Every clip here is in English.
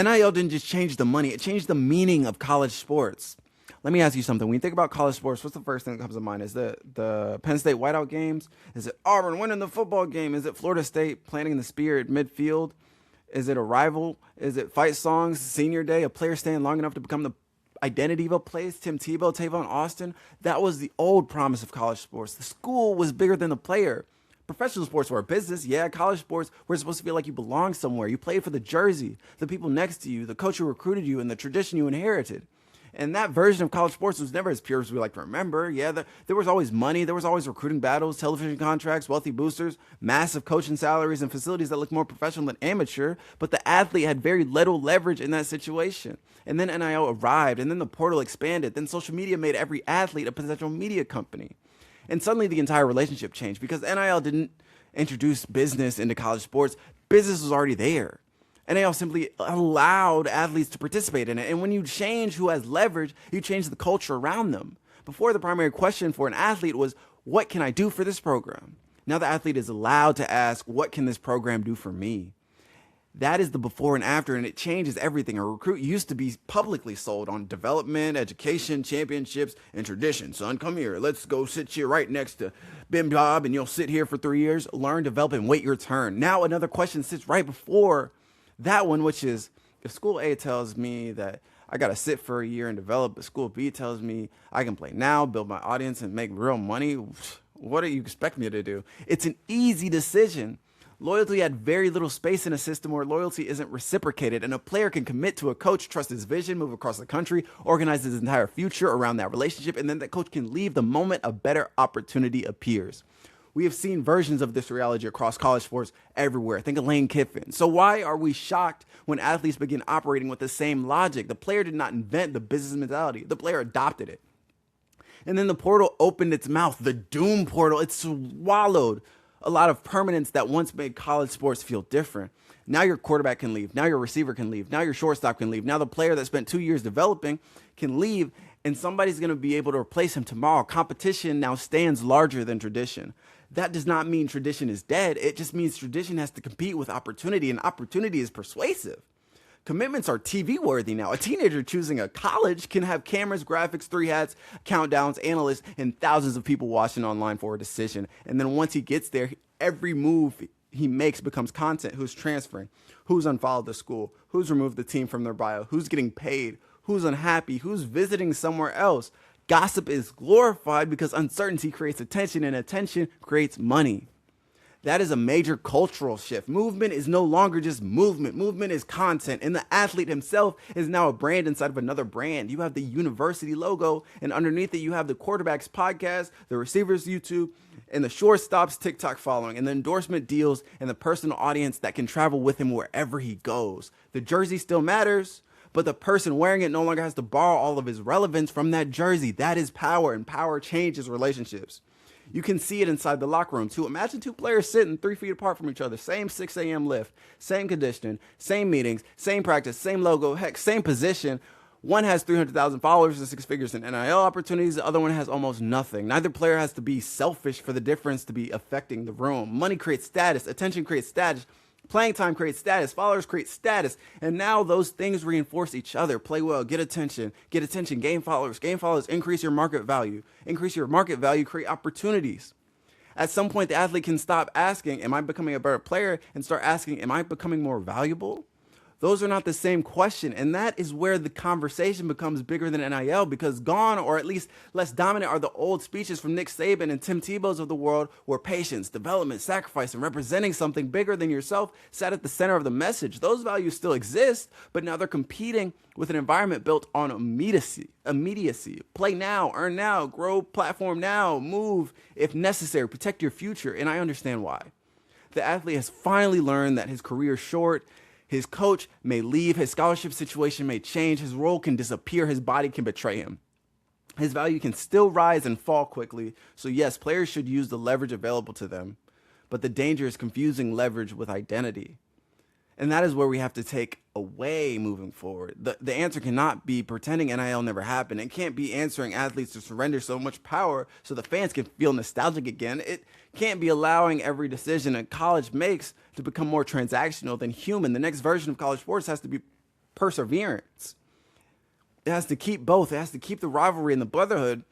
NIL didn't just change the money, it changed the meaning of college sports. Let me ask you something. When you think about college sports, what's the first thing that comes to mind? Is the Penn State whiteout games? Is it Auburn winning the football game? Is it Florida State planting the spear at midfield? Is it a rival? Is it fight songs, senior day, a player staying long enough to become the identity of a place? Tim Tebow, Tavon Austin? That was the old promise of college sports. The school was bigger than the player. Professional sports were a business. Yeah, college sports were supposed to feel like you belonged somewhere. You played for the jersey, the people next to you, the coach who recruited you, and the tradition you inherited. And that version of college sports was never as pure as we like to remember. Yeah, there was always money. There was always recruiting battles, television contracts, wealthy boosters, massive coaching salaries, and facilities that looked more professional than amateur. But the athlete had very little leverage in that situation. And then NIL arrived, and then the portal expanded. Then social media made every athlete a potential media company. And suddenly the entire relationship changed because NIL didn't introduce business into college sports. Business was already there. NIL simply allowed athletes to participate in it. And when you change who has leverage, you change the culture around them. Before, the primary question for an athlete was, what can I do for this program? Now the athlete is allowed to ask, what can this program do for me? That is the before and after, and it changes everything. A recruit used to be publicly sold on development, education, championships, and tradition. Son, come here. Let's go sit you right next to Bim Bob, and you'll sit here for 3 years, learn, develop, and wait your turn. Now another question sits right before that one, which is, if school A tells me that I got to sit for a year and develop, but school B tells me I can play now, build my audience, and make real money, what do you expect me to do? It's an easy decision. Loyalty had very little space in a system where loyalty isn't reciprocated, and a player can commit to a coach, trust his vision, move across the country, organize his entire future around that relationship, and then that coach can leave the moment a better opportunity appears. We have seen versions of this reality across college sports everywhere. Think of Lane Kiffin. So why are we shocked when athletes begin operating with the same logic? The player did not invent the business mentality. The player adopted it. And then the portal opened its mouth, the doom portal. It swallowed a lot of permanence that once made college sports feel different. Now your quarterback can leave. Now your receiver can leave. Now your shortstop can leave. Now the player that spent 2 years developing can leave, and somebody's going to be able to replace him tomorrow. Competition now stands larger than tradition. That does not mean tradition is dead. It just means tradition has to compete with opportunity, and opportunity is persuasive. Commitments are TV worthy now. A teenager choosing a college can have cameras, graphics, 3 hats, countdowns, analysts, and thousands of people watching online for a decision. And then once he gets there, every move he makes becomes content. Who's transferring, who's unfollowed the school, who's removed the team from their bio, who's getting paid, who's unhappy, who's visiting somewhere else. Gossip is glorified because uncertainty creates attention, and attention creates money. That is a major cultural shift. Movement is no longer just movement. Movement is content, and the athlete himself is now a brand inside of another brand. You have the university logo, and underneath it, you have the quarterback's podcast, the receiver's YouTube, and the shortstop's TikTok following, and the endorsement deals, and the personal audience that can travel with him wherever he goes. The jersey still matters, but the person wearing it no longer has to borrow all of his relevance from that jersey. That is power, and power changes relationships. You can see it inside the locker room too. Imagine 2 players sitting 3 feet apart from each other, same 6 a.m. lift, same conditioning, same meetings, same practice, same logo, heck, same position. One has 300,000 followers and 6 figures in NIL opportunities. The other one has almost nothing. Neither player has to be selfish for the difference to be affecting the room. Money creates status. Attention creates status. Playing time creates status. Followers create status. And now those things reinforce each other. Play well, get attention, gain followers. Gain followers, increase your market value. Increase your market value, create opportunities. At some point, the athlete can stop asking, am I becoming a better player? And start asking, am I becoming more valuable? Those are not the same question. And that is where the conversation becomes bigger than NIL, because gone, or at least less dominant, are the old speeches from Nick Saban and Tim Tebow's of the world, where patience, development, sacrifice, and representing something bigger than yourself sat at the center of the message. Those values still exist, but now they're competing with an environment built on immediacy. Play now, earn now, grow platform now, move if necessary, protect your future. And I understand why. The athlete has finally learned that his career is short. His coach may leave, his scholarship situation may change, his role can disappear, his body can betray him. His value can still rise and fall quickly. So yes, players should use the leverage available to them, but the danger is confusing leverage with identity. And that is where we have to take away moving forward. The answer cannot be pretending NIL never happened. It can't be answering athletes to surrender so much power so the fans can feel nostalgic again. It can't be allowing every decision a college makes to become more transactional than human. The next version of college sports has to be perseverance. It has to keep both. It has to keep the rivalry and the brotherhood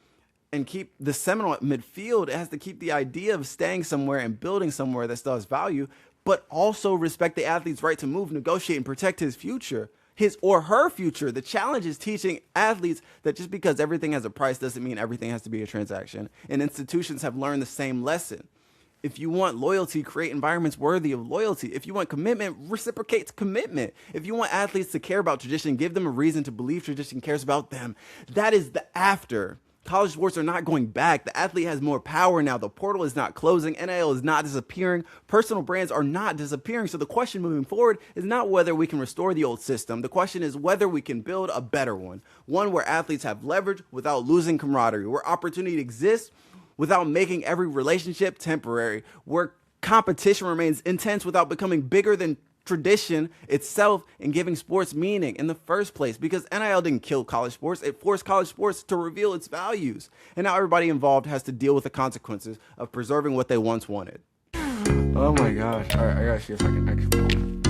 and keep the Seminole at midfield. It has to keep the idea of staying somewhere and building somewhere that still has value, but also respect the athlete's right to move, negotiate, and protect his future, his or her future. The challenge is teaching athletes that just because everything has a price doesn't mean everything has to be a transaction. And institutions have learned the same lesson. If you want loyalty, create environments worthy of loyalty. If you want commitment, reciprocate commitment. If you want athletes to care about tradition, give them a reason to believe tradition cares about them. That is the after. College sports are not going back. The athlete has more power now. The portal is not closing. NIL is not disappearing. Personal brands are not disappearing. So the question moving forward is not whether we can restore the old system. The question is whether we can build a better one. One where athletes have leverage without losing camaraderie, where opportunity exists without making every relationship temporary, where competition remains intense without becoming bigger than tradition itself and giving sports meaning in the first place. Because NIL didn't kill college sports, it forced college sports to reveal its values. And now everybody involved has to deal with the consequences of preserving what they once wanted. Oh my gosh. All right, I gotta see if I can